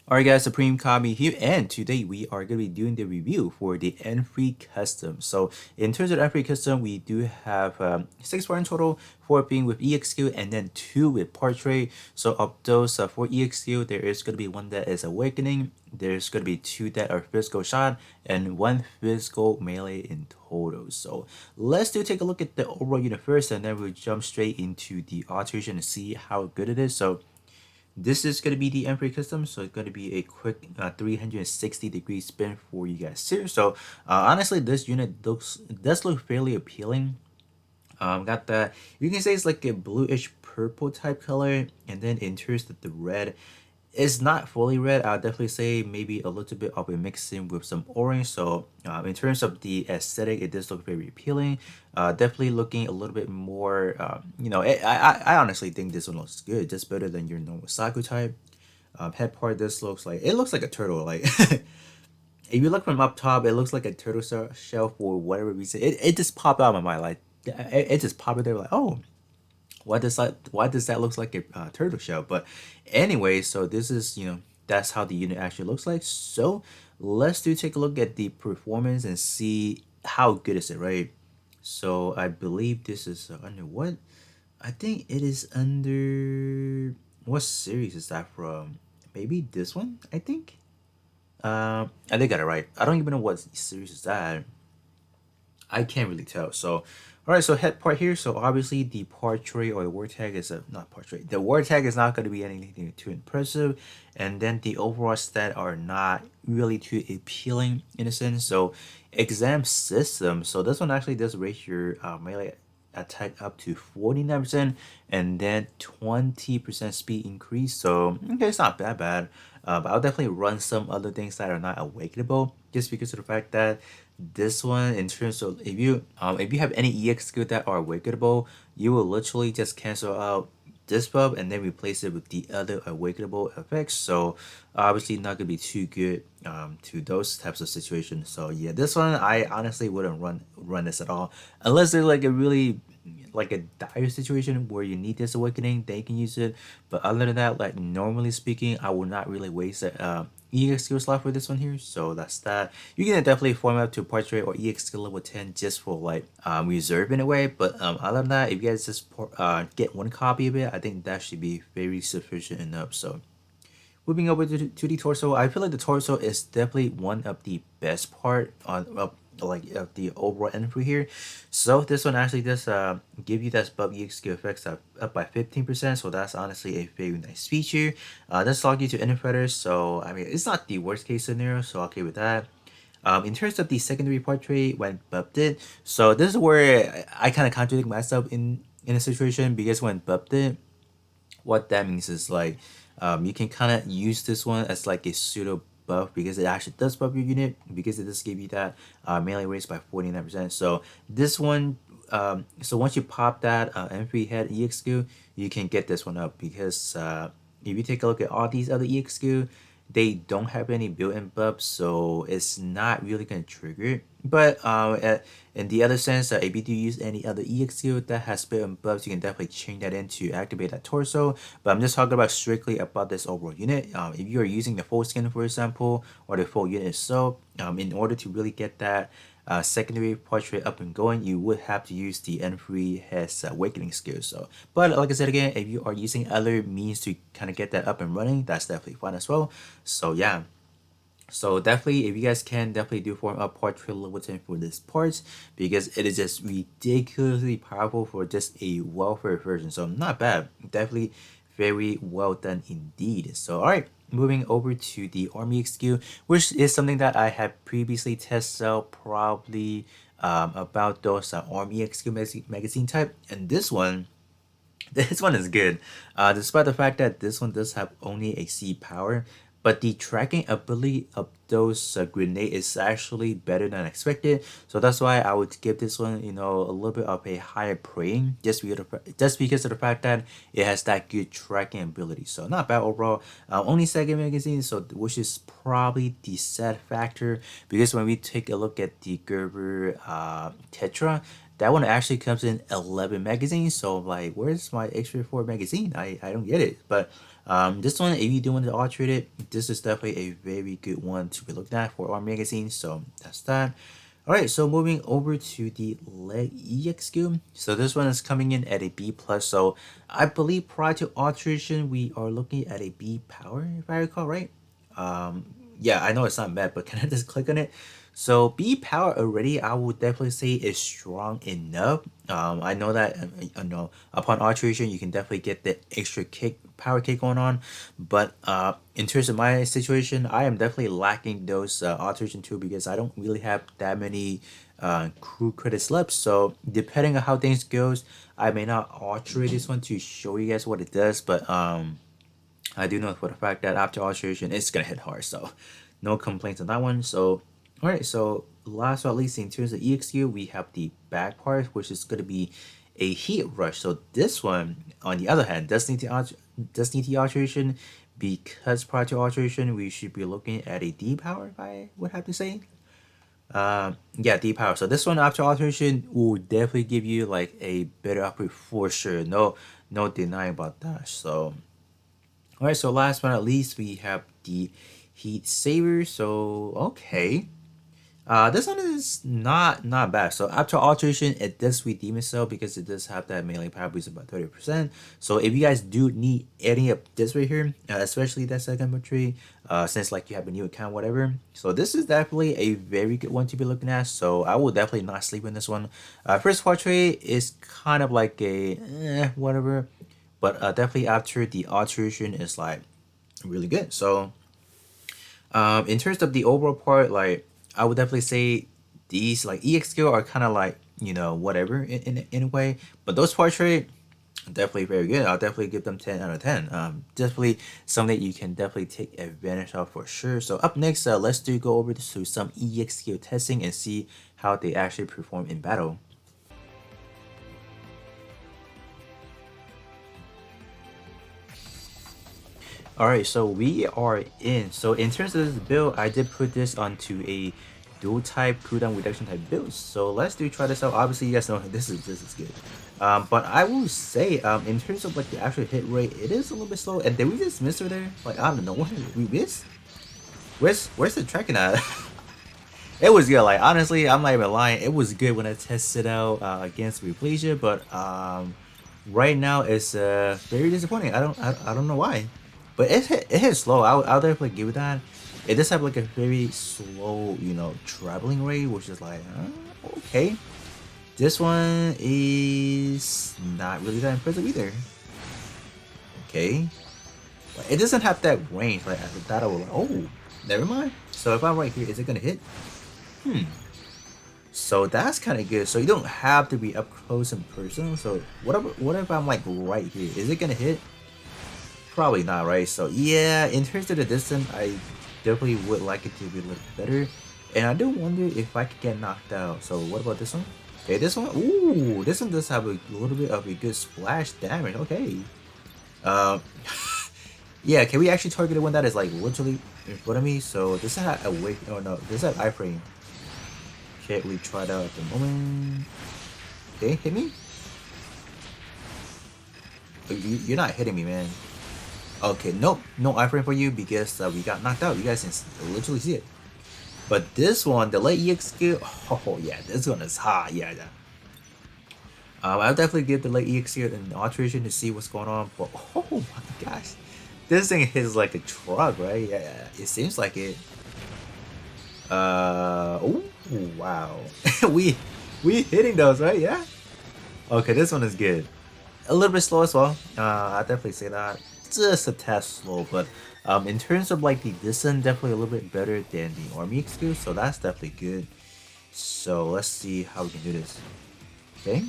Alright guys, Supreme Kami here, and today we are going to be doing the review for the Efreet Custom. So in terms of Efreet Custom, we do have 6 parts in total, 4 being with EXQ and then 2 with Portrait. So of those 4 EXQ, there is going to be 1 that is Awakening, there's going to be 2 that are Physical Shot, and 1 Physical Melee in total. So let's take a look at the overall unit first, and then we'll jump straight into the alteration and see how good it is. So this is going to be the Emperor Custom, so it's going to be a quick 360-degree spin for you guys here. So honestly, this unit does look fairly appealing. Got the, you can say it's like a bluish purple type color, and then in terms of the red, it's not fully red. I'll definitely say maybe a little bit of a mixing with some orange. So in terms of the aesthetic, it does look very appealing. Definitely looking a little bit more, I honestly think this one looks good, just better than your normal Saku type. Head part, this looks like a turtle. Like if you look from up top, it looks like a turtle shell for whatever reason. It just popped out of my mind. Like it just popped out there. Like, oh, why does that look like a turtle shell? But anyway, so this is, that's how the unit actually looks like. So let's take a look at the performance and see how good is it, right? So I believe this is under what? I think it is under, what series is that from? Maybe this one, I think. I think I got it right. I don't even know what series is that. I can't really tell. So, all right. So head part here. So obviously the portrait or the word tag is not portrait. The word tag is not going to be anything too impressive, and then the overall stat are not really too appealing in a sense. So exam system. So this one actually does raise your melee attack up to 49%, and then 20% speed increase. So okay, it's not that bad. But I'll definitely run some other things that are not awakenable, just because of the fact that this one, in terms of, if you have any EX skill that are awakenable, you will literally just cancel out this buff and then replace it with the other awakenable effects. So obviously not gonna be too good to those types of situations. So yeah, this one I honestly wouldn't run this at all, unless they're like a really, like a dire situation where you need this awakening, they can use it. But other than that, like normally speaking, I would not really waste a EX skill slot for this one here. So that's that. You can definitely form up to portrait or EX skill level 10 just for like reserve in a way. But other than that, if you guys just get 1 copy of it, I think that should be very sufficient enough. So moving over to the torso, I feel like the torso is definitely one of the best part on of the overall entry here. So this one actually does give you that buff EX skill effects up by 15%. So that's honestly a very nice feature. Does log you to interpreters. So I mean, it's not the worst case scenario. So okay with that. In terms of the secondary portrait when buffed it, so this is where I kind of contradict myself in a situation, because when buffed it, what that means is like you can kind of use this one as like a pseudo buff, because it actually does buff your unit, because it does give you that melee raise by 49%. So this one, so once you pop that M3 head EXQ, you can get this one up, because if you take a look at all these other EXQ, they don't have any built-in buffs, so it's not really gonna trigger it. But in the other sense, if you do use any other EXQ that has built-in buffs, you can definitely change that in to activate that torso. But I'm just talking about strictly about this overall unit. If you are using the full skin, for example, or the full unit itself, in order to really get that secondary portrait up and going, you would have to use the N3 has awakening skill. So, but like I said again, if you are using other means to kind of get that up and running, that's definitely fun as well. So yeah. So definitely, if you guys can, definitely do form a portrait level 10 for this part, because it is just ridiculously powerful for just a welfare version. So not bad. Definitely very well done indeed. So alright, moving over to the Army XQ, which is something that I had previously tested out probably about those Army XQ magazine type. And this one, this one is good, despite the fact that this one does have only a C power, but the tracking ability of those grenade is actually better than expected. So that's why I would give this one, a little bit of a higher praise, just because of the fact that it has that good tracking ability. So not bad overall. Only second magazine, so which is probably the sad factor, because when we take a look at the Gerber Tetra, that one actually comes in 11 magazines. So like, where's my extra 4 magazine? I don't get it. But This one, if you do want to alter it, this is definitely a very good one to be looking at for our magazine. So that's that. All right, so moving over to the leg EXQ. So this one is coming in at a B plus. So I believe prior to alteration, we are looking at a B power, if I recall, right? Yeah, I know it's not bad, but can I just click on it? So B power already, I would definitely say is strong enough. I know that upon alteration you can definitely get the extra kick, power kick going on, but in terms of my situation, I am definitely lacking those alteration too because I don't really have that many crew credits left. So depending on how things goes, I may not alter this one to show you guys what it does, but I do know for the fact that after alteration, it's gonna hit hard. So, no complaints on that one. So, all right. So, last but not least, in terms of EXQ, we have the back part, which is gonna be a heat rush. So this one, on the other hand, does need the alteration because prior to alteration, we should be looking at a D power. If I would have to say, yeah, D power. So this one after alteration will definitely give you like a better upgrade for sure. No denying about that. So. All right, so last but not least, we have the Heat Saver. So okay, this one is not bad. So after alteration, it does redeem itself because it does have that melee power boost about 30%. So if you guys do need any of this right here, especially that second tree, since like you have a new account, whatever. So this is definitely a very good one to be looking at. So I will definitely not sleep in this one. First portrait is kind of like a whatever, but definitely after the alteration is like really good. So in terms of the overall part, like I would definitely say these like EXQ are kind of like whatever in a way, but those portrait definitely very good. I'll definitely give them 10 out of 10. Definitely something you can definitely take advantage of for sure. So up next, let's go over to some EXQ testing and see how they actually perform in battle. All right, so we are in. So in terms of this build, I did put this onto a dual type cooldown reduction type build. So let's try this out. Obviously, you guys know this is good. But I will say, in terms of like the actual hit rate, it is a little bit slow. And did we just miss her there? Like I don't know, what did we miss? Where's the tracking at? It was good. Like honestly, I'm not even lying. It was good when I tested out against Replesia, but right now it's very disappointing. I don't know why, but it hit slow. I'll definitely give it that. It does have like a very slow, traveling rate, which is like okay. This one is not really that impressive either. Okay, like, it doesn't have that range. Like I thought I would. Oh, never mind. So if I'm right here, is it gonna hit? So that's kind of good. So you don't have to be up close and personal. So what if I'm like right here? Is it gonna hit? Probably not, right? So yeah, in terms of the distance, I definitely would like it to be a little better. And I do wonder if I could get knocked out. So what about this one? Okay, this one. Ooh, this one does have a little bit of a good splash damage. Okay. Um, yeah. Can we actually target the one that is like literally in front of me? So this is a wait. Oh no, this is iframe. Okay, we tried out at the moment. Okay, hit me. Oh, you're not hitting me, man. Okay, nope, no iframe for you because we got knocked out. You guys can literally see it. But this one, the late EX skill, oh yeah, this one is hot. Yeah, yeah. I'll definitely give the late EX skill an alteration to see what's going on. But oh my gosh, this thing is like a truck, right? Yeah, it seems like it. Oh wow, we hitting those, right? Yeah. Okay, this one is good. A little bit slow as well. I definitely say that. Just a tad slow, but in terms of like the distance, definitely a little bit better than the army excuse, so that's definitely good. So let's see how we can do this. Okay.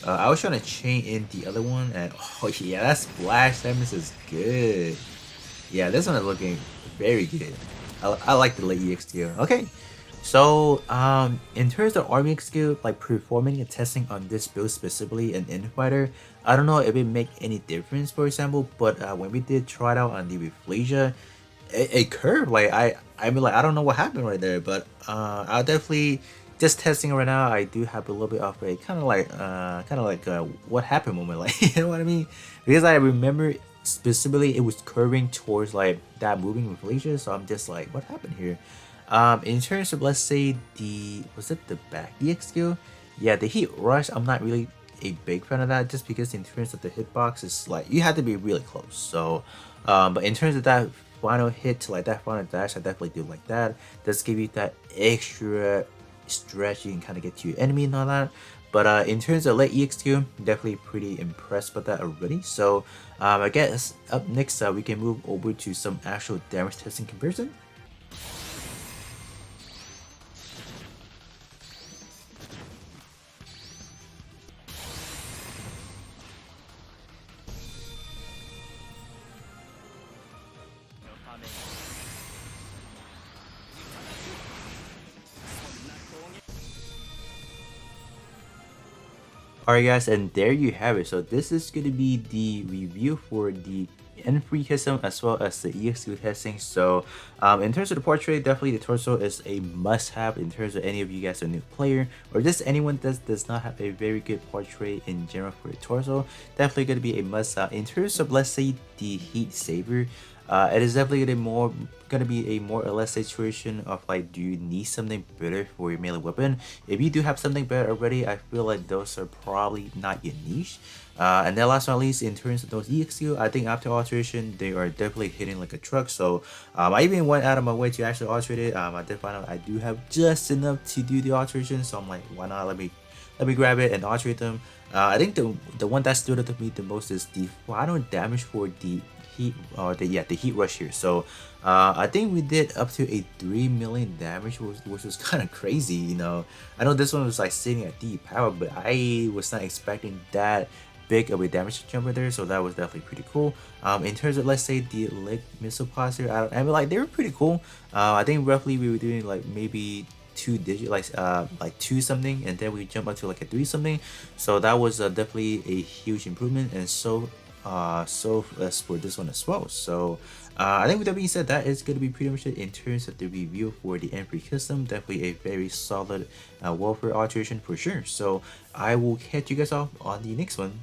I was trying to chain in the other one, and oh yeah, that splash damage is good. Yeah, this one is looking very good. I like the late EX tier. Okay, so in terms of army skill, like performing and testing on this build specifically an Infighter, I don't know if it make any difference, for example, but when we did try it out on the Reflasia, it curved. Like I mean, like I don't know what happened right there, but I'll definitely just testing right now. I do have a little bit of a kind of like what happened moment, like you know what I mean? Because I remember specifically it was curving towards like that moving inflation. So I'm just like, what happened here? In terms of, let's say, was it the back EX skill? Yeah, the heat rush, I'm not really a big fan of that, just because in terms of the hitbox, it's like you have to be really close. So but in terms of that final hit to like that final dash, I definitely do like that. Does give you that extra stretch you can kind of get to your enemy and all that. But in terms of late EX2, definitely pretty impressed with that already. So I guess up next we can move over to some actual damage testing comparison. Alright guys, and there you have it. So this is going to be the review for the N3 system as well as the EX2 testing. So in terms of the portrait, definitely the torso is a must-have in terms of any of you guys are a new player, or just anyone that does not have a very good portrait in general for the torso. Definitely going to be a must-have. In terms of, let's say, the heat saver, it is definitely gonna be a more or less situation of like, do you need something better for your melee weapon? If you do have something better already, I feel like those are probably not your niche. And then last but not least, in terms of those EXQ, I think after alteration, they are definitely hitting like a truck. So I even went out of my way to actually alterate it. I did find out I do have just enough to do the alteration, so I'm like, why not? Let me grab it and alterate them. I think the one that stood out to me the most is the final damage for the heat, the heat rush here. So I think we did up to a 3 million damage, which was kind of crazy. You know, I know this one was like sitting at D power, but I was not expecting that big of a damage jumper there, so that was definitely pretty cool. In terms of, let's say, the leg missile pods here, I mean, like, they were pretty cool. I think roughly we were doing like maybe 2 digit, like 2 something, and then we jump up to like a 3 something. So that was definitely a huge improvement, and so for this one as well. So I think with that being said, that is going to be pretty much it in terms of the review for the N3 custom. Definitely a very solid welfare alteration for sure. So I will catch you guys off on the next one.